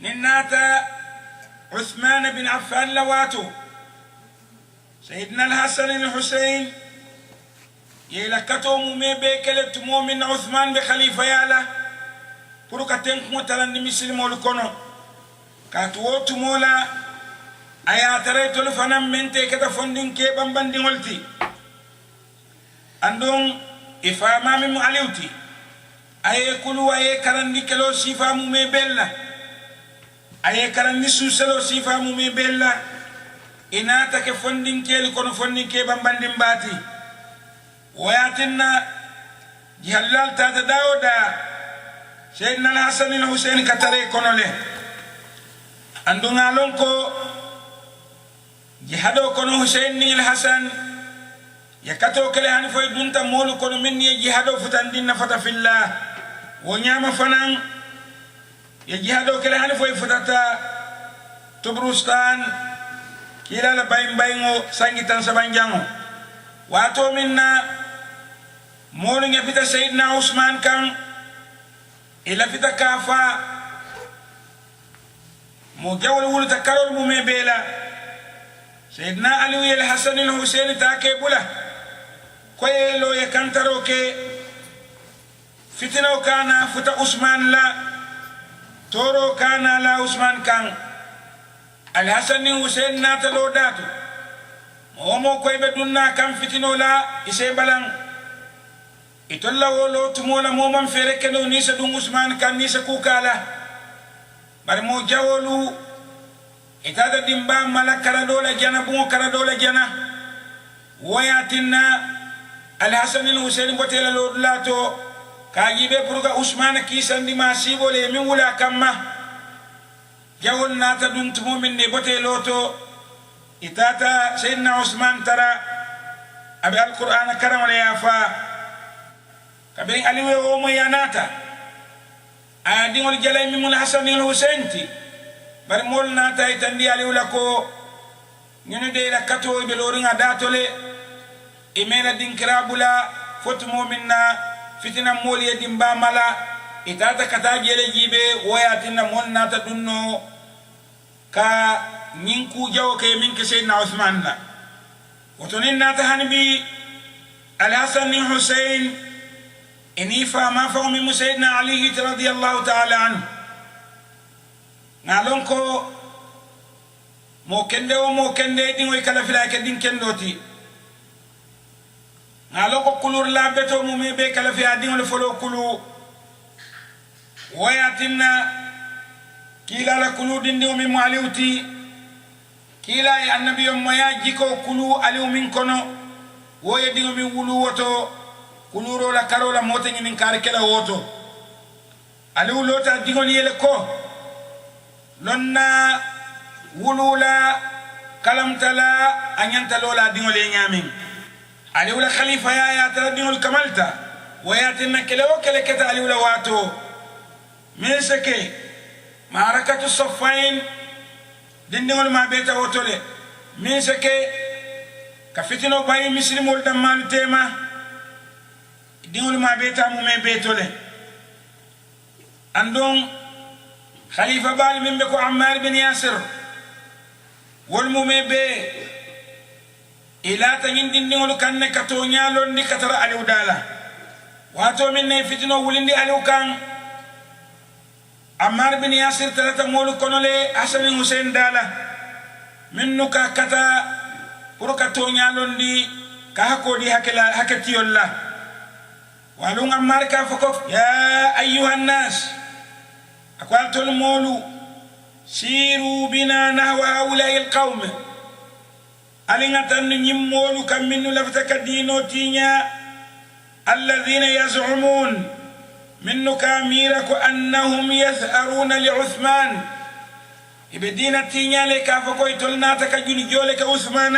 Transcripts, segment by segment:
نناتا عثمان بن عفان لواتو سيدنا الحسن الحسين يلكتو مومي بيكلت مؤمن عثمان بخليفة يالا بروكا تنكو تلان مسلم ولكونو كاتووتو مولا ayatare fanam mente kata fondin ke bambandi ngolti andong ifama mi aliuti aye kulu aye karandi kelo sifa mu me bella aye karandi suselo sifa mu me bella inata ke fondin ke kono fondin ke bambandi mbati wayatinna jihallal tata dauda sayyidina al-hasan al-husayn katare kono le andong alon ko jihado kono Hussein ni al-Hasan yakato kale han foy dunta molu kono minni jihado futandin nafata fillah wonyama fanan ya jihado kale han foy futata Tubrustan kila la baymbaygo sangitan sabanjango wato minna molu ngapita Sayyidina Usman kan ila fita kafa mo jawol wulu takarol mu me bela سيدنا علي الحسن الحسين تاكي بولا كويلو يكنترو كي فتنو كان فتا عثمان لا تورو كان لا عثمان كان الحسن الحسين ناتلو داتو مومو كوي بدونا كان فتنو لا إسي بلان إتولا ولو تمولا مومن فريكنو نيسا دون عثمان كان نيسا كوكالا برمو جاولو itada dimba mala karadola jana bungo karadola jana wayatinna al-Hasan al-Husayn botela lodlato kajibe puruga Usman kisandi masibo le min wula kamma jawol nata dum tumo min ne boteloto itata sayyidina Usman tara abi al-Qur'an karam la yafa kabin aliwe o mo yanata adi ngol jalay min al-Hasan al-Husayn ti bari mol na tay tandi ali wala ko ñene de la kato be loringa datole e mena dinkrabula fotumo minna fitina mol ye dimba mala itata kata jele jibe woyatina mon nata dunno ka ninku jaw ke min ke sayyidina Uthman la wotonin nata hanbi al-Hasan al-Husayn inifa ma fa min sayyidina Ali radiyallahu ta'ala anhu ngalon ko mo kende o mo kende dingo kala fila ke din kendoti ngalon ko kulur la beto mo me be kala fi adingo le folo kulu wayatinna kila la kulu dindi o mi mo aliuti kila ya annabi o mo ya jiko kulu aliu min kono woye dingo mi wulu woto kuluro la karola mote ngin kar kala woto aliu lota dingo ni ele ko lonna wulula kalamtala anyanta lola dingole nyamin ali wala khalifa ya tara dingol kamalta wayatina kelewo kele keta ali wala wato meseke marakatu safain dindingol ma beta wotole meseke kafitino bayi muslimol dammal tema dingol ma beta mu me betole andon خليفة بال من بكو عمار بن ياسر والمومي بي إلا تنين دين دين كان كتونيا لون دي كتر عليو دالا واتو من نفتنو ولين دي عليو كان عمار بن ياسر تلتا مولو كونولي حسن حسين دالا منو كتا puro katonya londi kahako di hakati Allah walunga marka fokof ya ayuhan nas أقوالتو المولو سيروا بنا نحو هؤلاء القوم ألينا تنين مولو كم منو لفتك دينو تينيا الذين يزعمون منو كاميرك أنهم يثأرون لعثمان إبدينا تينيا لك فكوي تلنا تكجوني جولك عثمان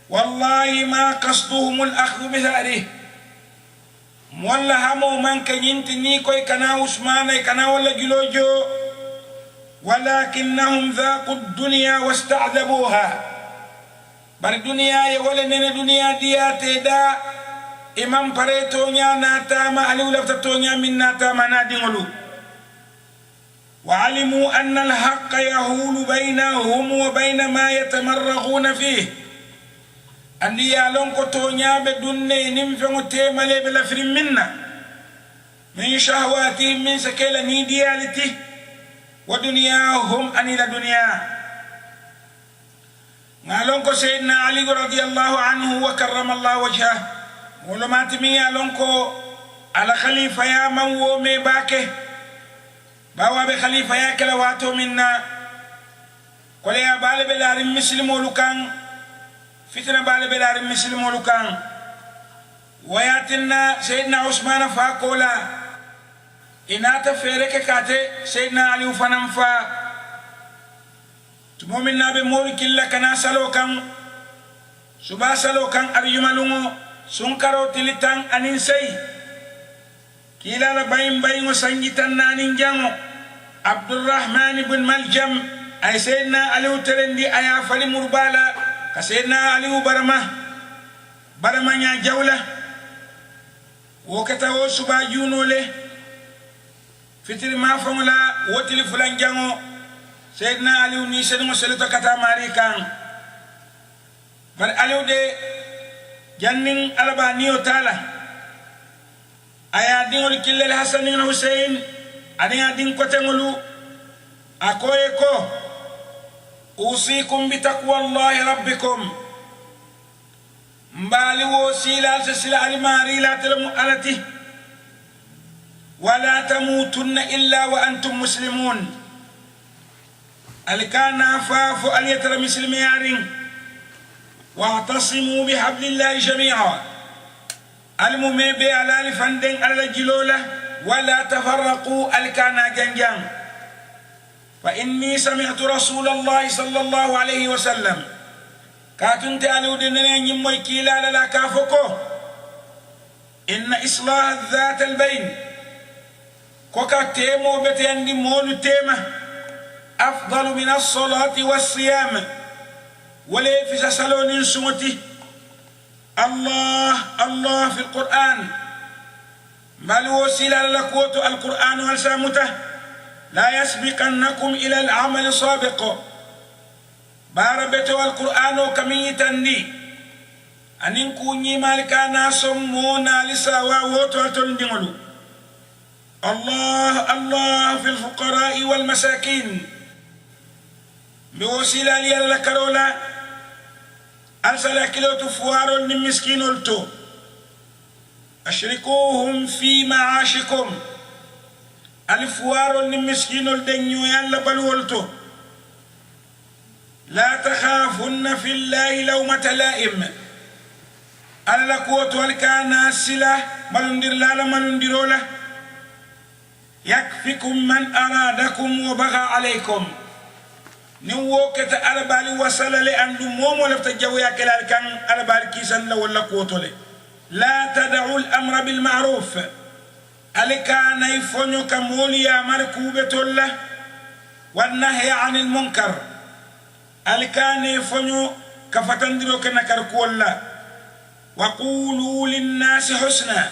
والله ما قصدهم الأخذ بثأره مولا همو من كنينتني كوي كنا عثمان كنا ولا جلوجو ولكنهم ذاقوا الدنيا واستعذبوها بر الدنيا يقول ان الدنيا دياتي دا امام بريتو نيا ناتا ما علي ولا فتو نيا من ناتا ما نادينلو وعلموا أن الحق يهول بينهم وبين ما يتمرغون فيه أني يالون كتونيا بدوني نمفن تيمالي بلفر منا من شهواتهم من سكيل نيديالتي ودنياهم أن إلى دنيا نالونكو سيدنا علي رضي الله عنه وكرم الله وجهه ولما تمي يالونكو على خليفة يا من ومي باكه باوا بخليفة يا كلواتو منا قل يا بالي بلار مسلم ولكان فتنة بالي بلار مسلم ولكان وياتنا سيدنا عثمان فاقولا إنات فيرك كاتي سيدنا علي فننفا تمومنا بمولك الله كنا سلوكان سبا سلوكان أريمالونغو سنكرو تلتان أنينسي كلا لباين باين وسنجتان نانينجانو عبد الرحمن بن ملجم أي سيدنا علي ترندي أيا فلي مربالا كسيدنا علي برما نيا جولة وكتاو سبا جونو له فتر ما فملا وتلي فلان جانو سيدنا علي نيسن مسلطة كتا ماري كان بل علي دي جنن ألبانيو تالا أيا دين ولكل الحسن والحسين أدين دين كتنولو أكويكو أوصيكم بتقوى الله ربكم مبالي وسيلة سلسلة الماري لا تلمو ألتي ولا تموتن إلا وأنتم مسلمون الكان فاف اليتر مسلمين واعتصموا بحبل الله جميعا الممي على الفندن على الجلولة ولا تفرقوا الكان جنجان فإني سمعت رسول الله صلى الله عليه وسلم كاتنت ألو دنين يموي كيلا لا كافوكو إن إصلاح ذات البين كوكا تيمو بتيندي مولو تيمه أفضل من الصلاة والصيام ولي في سلون سمتي الله في القرآن بل وسيلة لقوت القرآن والسامته لا يسبقنكم إلى العمل سابق باربتو القرآن كميتا لي أن كوني مالكا ناسمونا لساوا وطوة دملو الله في الفقراء والمساكين بوسيلة لي كرولا أرسل كيلو تفوار من مسكين التو أشركوهم في معاشكم الفوار من مسكين الدنيو يالا بلولتو لا تخافن في الله لومة لائم أنا لقوت والكانا السلا ملندر لا ملندر له يكفيكم من أرادكم وبغى عليكم نوكت أربالي وصل لأن مومو لفتجاو يا كلال كان أربالي كيسان ولا قوتولي لا تدعوا الأمر بالمعروف ألكان يفنو كموليا مركوبة الله والنهي عن المنكر ألكان يفنو كفتندرو كنكركو الله وقولوا للناس حسنا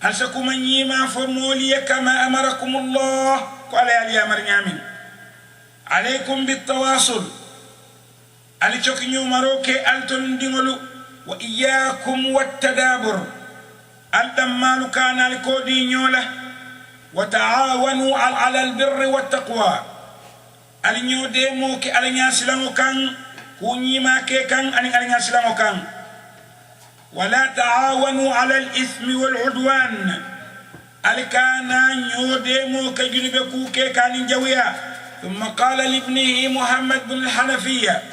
ألسكم من يما فموليا كما أمركم الله قال يا مريم عليكم بالتواصل ألتوك نيوماروكي ألتون دينولو وإياكم والتدابر الدمال كان الكودي نيولا وتعاونوا على البر والتقوى ألنيو ديموكي ألنيا سلامو كان كوني ما كي كان ألنيا سلامو كان ولا تعاونوا على الإثم والعدوان ألكانا نيو ديموكي جنبكو كي كان جويا ثم قال لابنه محمد بن الحنفية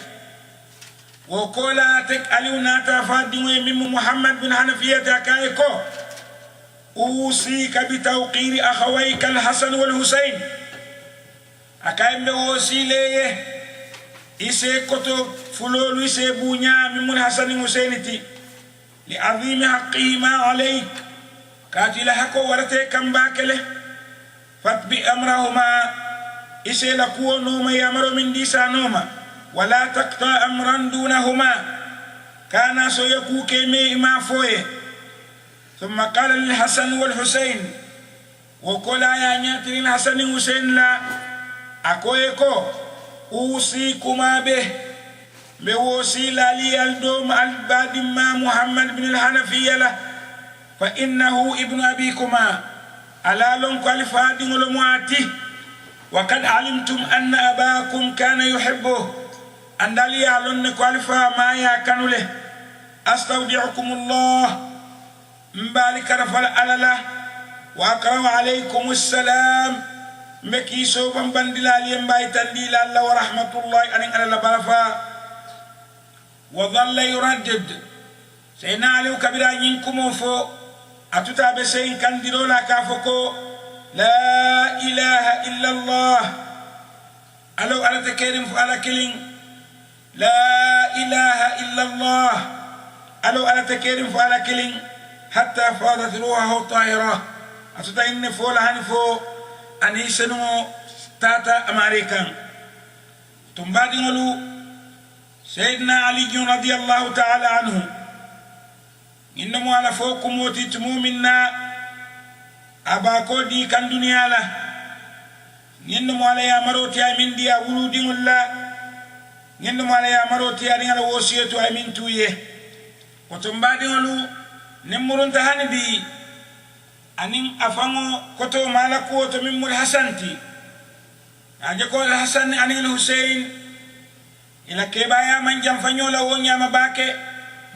وقال تكألونا تفادوا من محمد بن الحنفية تكايكو أوصيك بتوقير أخويك الحسن والحسين أكايم بوصيليه إسي كتو فلول إسي بونيا من الحسن والحسين لعظيم حقهما عليك كاتل حقو ورتي كم باكله فاتبع أمرهما إسي لكو نوما يامر من ديسا نوما ولا تقطع أمرا دونهما كان سيكو كيمي ما فوي ثم قال للحسن والحسين وقال يا نياتي الحسن والحسين لا akoye ko usikuma be بوصيل علي الدوم البادم محمد بن الحنفية له فإنه ابن أبيكما على لون كالفادين لمعاتي وقد علمتم أن أباكم كان يحبه أن لي علون كالفا ما يكن له أستودعكم الله مبالك رفل ألاله وأقرأ عليكم السلام مكي سوفا بندلا ليم بايتان ديلا الله ورحمة الله أن ألا برفا وظل يردد سيدنا علي كبيرا ينكم فو أتوتا بسين كان ديرولا كافوكو لا إله إلا الله ألو على تكريم فعلى كلين لا إله إلا الله ألو على تكريم فعلى كلين حتى فاضت روحه الطاهرة أتوتا إن فولا هنفو أن يسنو تاتا أمريكان تنبادي نولو سيدنا علي رضي الله تعالى عنه إنما على فوق موتي تمومنا أباكو دي كان دنيا له إنما على يا مروتي أمين دي أولودي الله إنما على يا مروتي أرين على وصية أمين تويه وتنبادي ولو نمرون تهاني دي أنين أفهمو كتو مالكو تميم الحسنتي أجاكو الحسن أنين الحسين ila kebaya man jam fanyola wonya mabake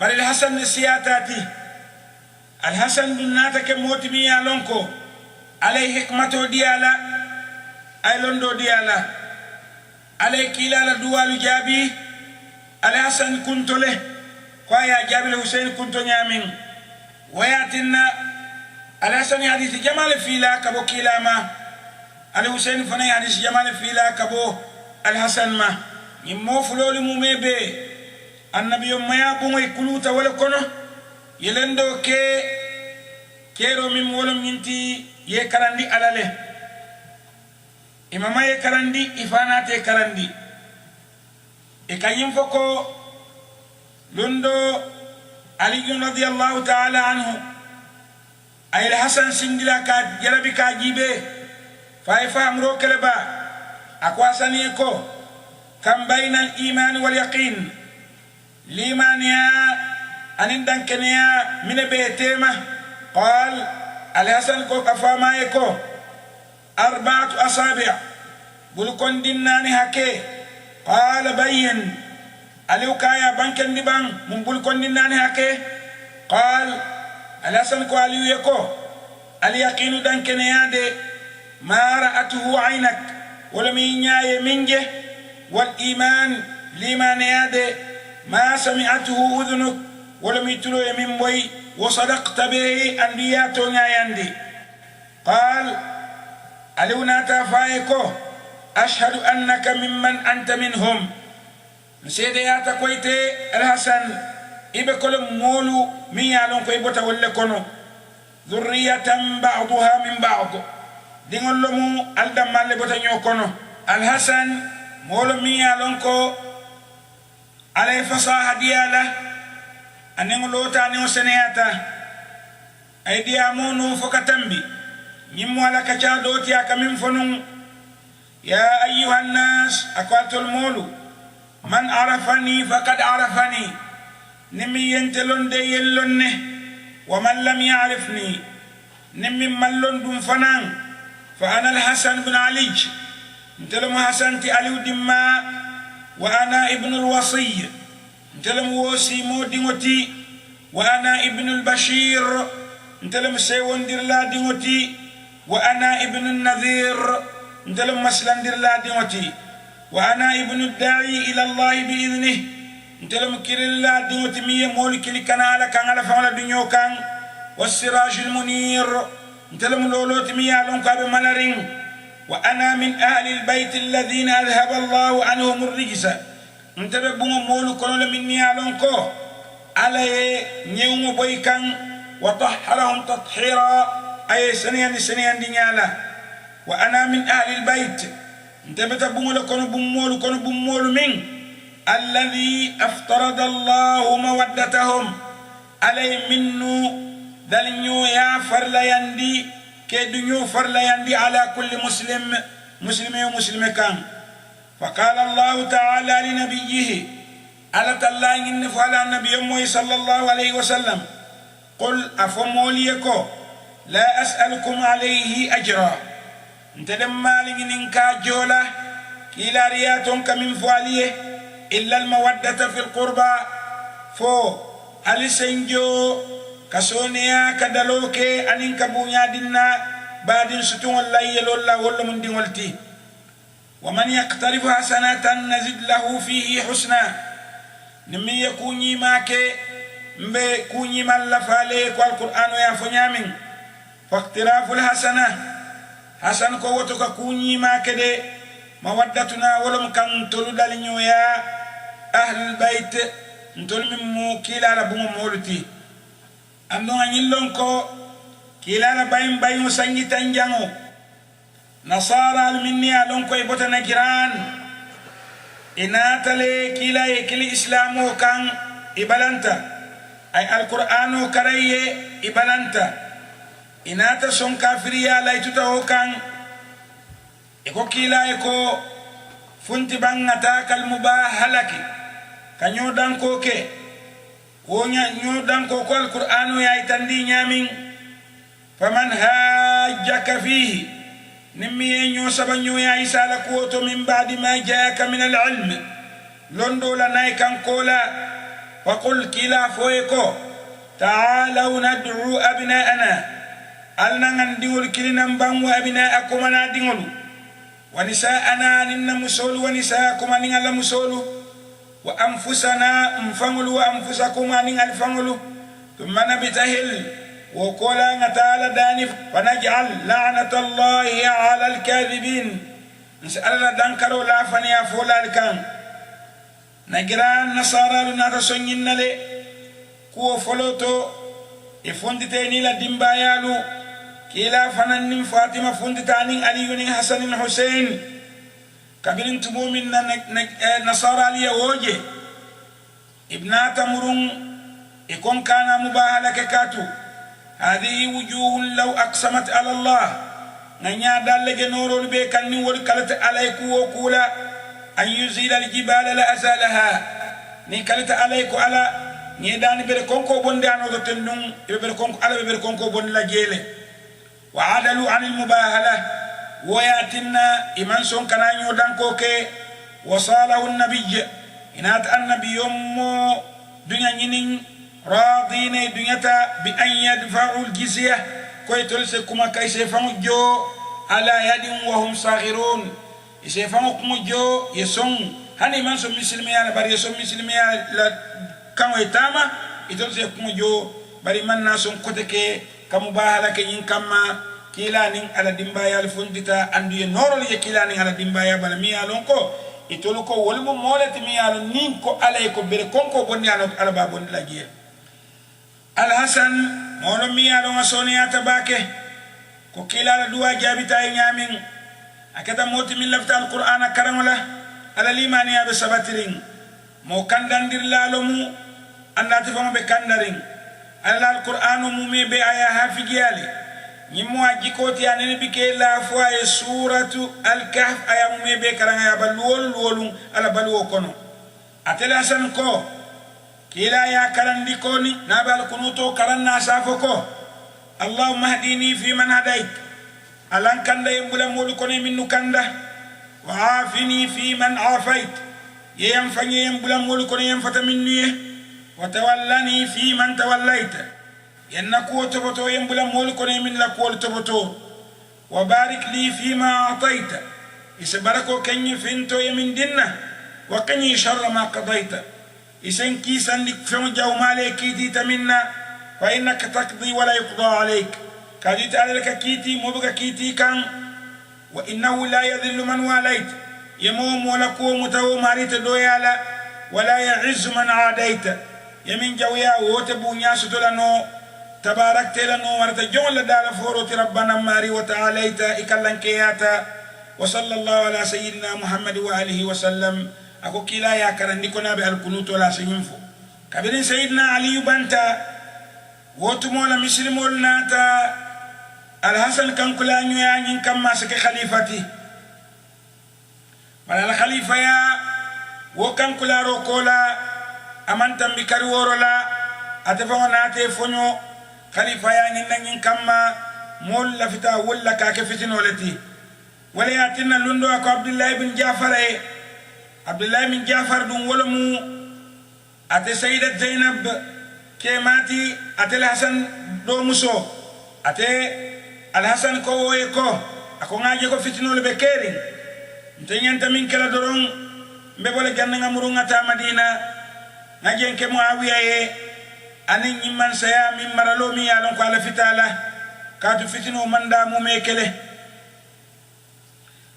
bari al hasan siyatati al hasan dunata ke motimi ya lonko alay hikmato diala ay londo diala alay kilala duwalu jabi al hasan kuntole ko ya jabi husain kunto nyamin wayatinna al hasan hadith jamal fila kabo kilama al husain fana hadith jamal fila kabo al hasan ma immo fuloli mumebe annabi maya bungo ikuluta wala kono yelendo ke kero mim wala minti ye karandi alale imama ye karandi ifanate karandi e kanyim foko lundo ali radhiyallahu ta'ala anhu ay hasan sindila ka jarabi ka jibe faifa amro keleba akwasani ko كم بين الإيمان واليقين الإيمان يا أن دنكنيا من بيتيمة قال الحسن كو كفا ما يكو 4 أصابع بلكون ديناني هكي قال بين أليو كايا بانكن دي بان من بلكون ديناني هكي قال الحسن كو أليو يكو اليقين دنكنيا دي ما رأته عينك ولم ينيا منجه والإيمان لمن يد ما سمعته أذنك ولم يتلو يمين بي وصدقت به أنبياتنا يندي قال ألونا تفايكو أشهد أنك ممن أنت منهم سيديات كويتي الحسن إبكل مولو ميالون كويبوتا ولكونو ذرية بعضها من بعض دينو لمو ألدم مالي بوتا نيوكونو الحسن molo mi alonko alay fasaha diala anen lota ne oseneyata ay dia monu fokatambi nyimmo ala kacha doti akamin fonun ya ayyuhan nas aqatul mulu man arafani faqad arafani nimi yentelon de yellonne wa man lam ya'rifni nimi mallon dum fanan fa ana al hasan ibn ali انتلم حسنتي علي دما وانا ابن الوصي انتلم وصي موديمتي وانا ابن البشير انتلم سيون دير لا ديمتي وانا ابن النذير انتلم مسلم دير لا ديمتي وانا ابن الداعي الى الله باذنه انتلم كير لا ديمتي مي مولك لي كان على كان على فعل دنيو كان والسراج المنير انتلم لولوت مي علون كاب ملارين وأنا من أهل البيت الذين أذهب الله عنهم الرجس انت بقوم مولو كنول مني علونكو على نيوم بويكان وطهرهم تطهيرا أي سنيان دينيالا وأنا من أهل البيت انت بتبقوم لكنو بمولو من الذي افترض الله مودتهم علي منو دلنيو يا فرلا يندي كدنيو فرلا يندي على كل مسلم مسلم كان. فقال الله تعالى لنبيه على تلان إن فعلى النبي صلى الله عليه وسلم قل أفموليكو لا أسألكم عليه أجرا انت لما لننكا جولا كلا رياتهم كمن فعليه إلا المودة في القربى فو ألسنجو كسونيا كدلوكي أنين كبونيا دينا بعدين ستون الله يلولا ولا من دين والتي ومن يقترف حسنة نزد له فيه حسنا نمي يكوني ماك مبي كوني من لفاليك والقرآن يافنيامين فاقتراف الحسنة حسن كوتك كوني ماك دي مودتنا ولم كان تلدلنيو يا أهل البيت نتول من موكيلا لبوم مولتي أنو أنيلون كو كيلا باين سنجي تنجانو نصارى المنيا لونكو يبوتنا جيران إناتالي كيلا يكلي إسلامو كان إبالانتا أي القرآن كريه إبالانتا إناتا سون كافريا لايتوتاو كان إكو كيلا إكو فنتي بانغتا كالمباهلكي كنيو دانكو كي ونيا نيو دانكو كو القرآن يايتاندي نيامين فمن هاجك فيه نمي نيو سبا نيو يا عيسى لكوتو من بعد ما جاءك من العلم لندو لناي كان كولا فقل كلا فويكو تعالوا ندعو أبناءنا ألنا ندعو الكلنا نبان وأبناءكم ندعو ونساءنا نن مسول ونساءكم نن مسول وأنفسنا نفعل وأنفسكم نن الفعل ثم نبتهل وقولا نتعالى دانف ونجعل لعنة الله على الكاذبين نسأل الله دانكرو لا فنيا فولا الكام نجران نصارى لنا تسنين لي كو فلوتو يفندتيني لدنبا يالو كلا فنن فاطمة فندتاني علي حسن الحسين كبيرين تمو من نصارى لي ووجه ابنات مرون يكون كان مباهلة كاتو هذه وجوه لو أقسمت على الله نيا دالك نور البيكن والكلت عليك وكولا أن يزيل الجبال لأزالها نكلت عليك على نيدان بركونكو بندان وتندون بركونكو على بركونكو بند لجيله وعدلوا عن المباهلة وياتنا إيمان سون كان يودانكو كي وصاله النبي إنات النبي يوم دنيا نين راضين دنيتا بأن يدفعوا الجزية كوي تلسكما كي سيفانو جو على يد وهم صاغرون يسيفانو كمو جو يسون هني من سو مسلميا بار يسون مسلميا لا كانوا يتاما يتلسكما جو بار من ناسون كوتكي كمباهلة كي كما كيلانين على دمبايا الفندتا أندي نورو لي كيلانين على دمبايا بالميا لونكو يتولكو ولمو مولت ميا نينكو عليكو بركونكو بنيانو على بابون لاجيه الحسن مولو ميا لونga سونيا تباكه كو كيلا دوا جابتا نيامين akata moti min lafta alqur'ana karamala ala limani ya sabatirin mo kandandir lalomu andati famo be kandarin ala alqur'anu mumi be aya hafigiyali nyimo ajikoti anene bike la fwa e suratu alkahf aya mumi be karanga ya balwol ala balwo kono atela san ko kila ya karandi koni nabal kunuto karanna safoko allahumma hdini fi man hadait alan kanda yembula molu kone minnu kanda wa afini fi man afait yem fanye yembula molu kone yem fata minnu وتولني في من توليت ينكو تبتو ينبلا مولك من لكول تبتو وبارك لي فيما أعطيت يسبركو كني فينتو يمن دينا وقني شر ما قضيت يسن كيسن لك فم جو مالي كيتي تمنا فإنك تقضي ولا يقضى عليك كاديت عليك كيتي مبقى كيتي كان وإنه لا يذل من واليت يموم ولكو متو ماريت دويالا ولا يعز من عاديت يمين جويا وتبو نياسو تلانو تباركت لانو ورت جون لدال فوروت ربنا ماري وتعاليت إكلنكياتا وصلى الله على سيدنا محمد وآله وسلم أكو كلا يا كرندكنا بالقنوت ولا سينفو كبيرين سيدنا علي بنتا وتمولا مسلمولنا تا الحسن كان كلا نيوان كما سك خليفتي mala khalifa ya wo kan kularo kola amantam bi kari worola atefa naate fonyo khalifa ya nyin kamma mol la fita wala ka ke fitinolati wala yatina lundo ko abdullah ibn jafar abdullah ibn jafar dum wala mu ate sayyidat zainab ke mati ate hasan do muso ate al hasan ko woy ko ako ngaje ko fitinol be keri ntanyanta min kala doron mbe bole ganna murunga ta madina ngaje ke muawiya anin nyimman saya min maralo mi yalon ko ala fitala katu fitino manda mu mekele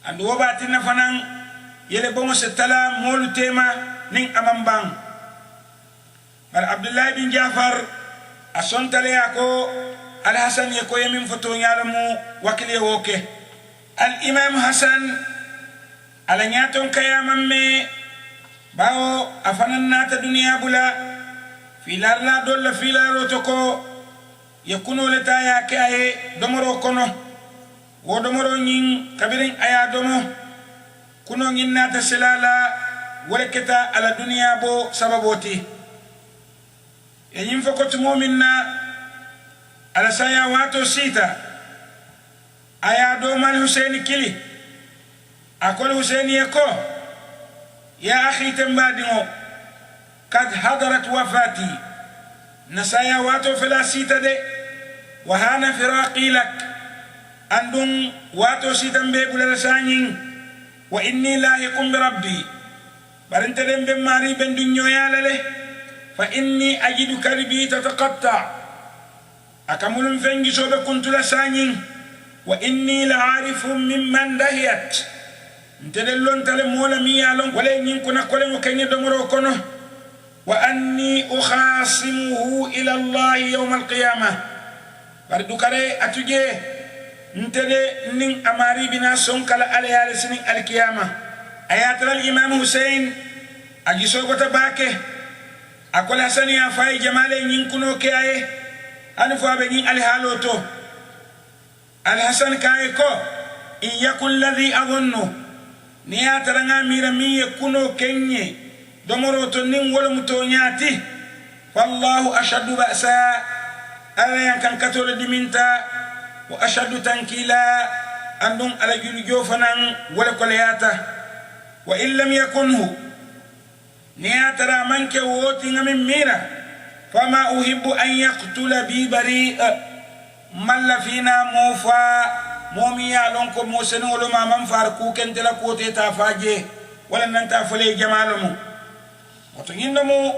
andu wobatina fanan yele bomo setala molu tema nin amambang bar abdullah bin jafar asontale ako al hasan yako yemin foto nyalamu wakili woke al imam hasan ala nyaton kayamamme bawo afanan nata dunia bula filarla dolla filaro toko yakuno leta ya ke ay domoro kono wo domoro nyin kabirin aya domo kuno nyin nata silala waleketa ala dunia bo sababoti yin fokot mu'minna ala saya wato sita aya do mal husaini kili akol husaini yako ya akhi tambadingo kad hadarat wafati nasaya wato fila sita de wahana firaqi lak andum wato sita mbe bulala sanyin wa inni lahiqum bi rabbi barante dem be mari ben dunyo yalale fa inni ajidu kalbi tataqatta akamulum fengi sobe kuntula sanyin wa inni la'arifun mimman dahiyat ntedellon tale mola mi yalon wala nyin kuna kole mo kenye domoro kono wa anni ukhasimuhu ila Allah yawm al-qiyamah bardu kare atuje ntede nin amari bina sonkala alayal sinin al-qiyamah ayatul imam Hussein agiso gota bake akola sani ya fay jamale nyin kuno ke aye anu fo be nyin al-haloto al-hasan kay ko in yakul ladhi adhunnu niya taranga mira mi yakuno kenye domoro to nin wala mutonyati wallahu ashaddu ba'sa ala yankan katole diminta wa ashaddu tankila andum ala juljo fanan wala kolayata wa in lam yakunhu niya tara manke woti ngamin mira fama uhibbu an yaqtula bi bari'a malla fina mufa momiya lon ko moseno lo mamam far ku kentela ko te ta faje wala nanta fale jamalamu wato yindomo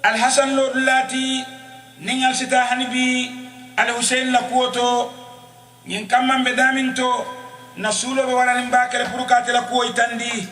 al hasan lo lati ningal sita hanibi al husain la koto yin kamman be daminto nasulo be wala nim bakale pour ka tela ko itandi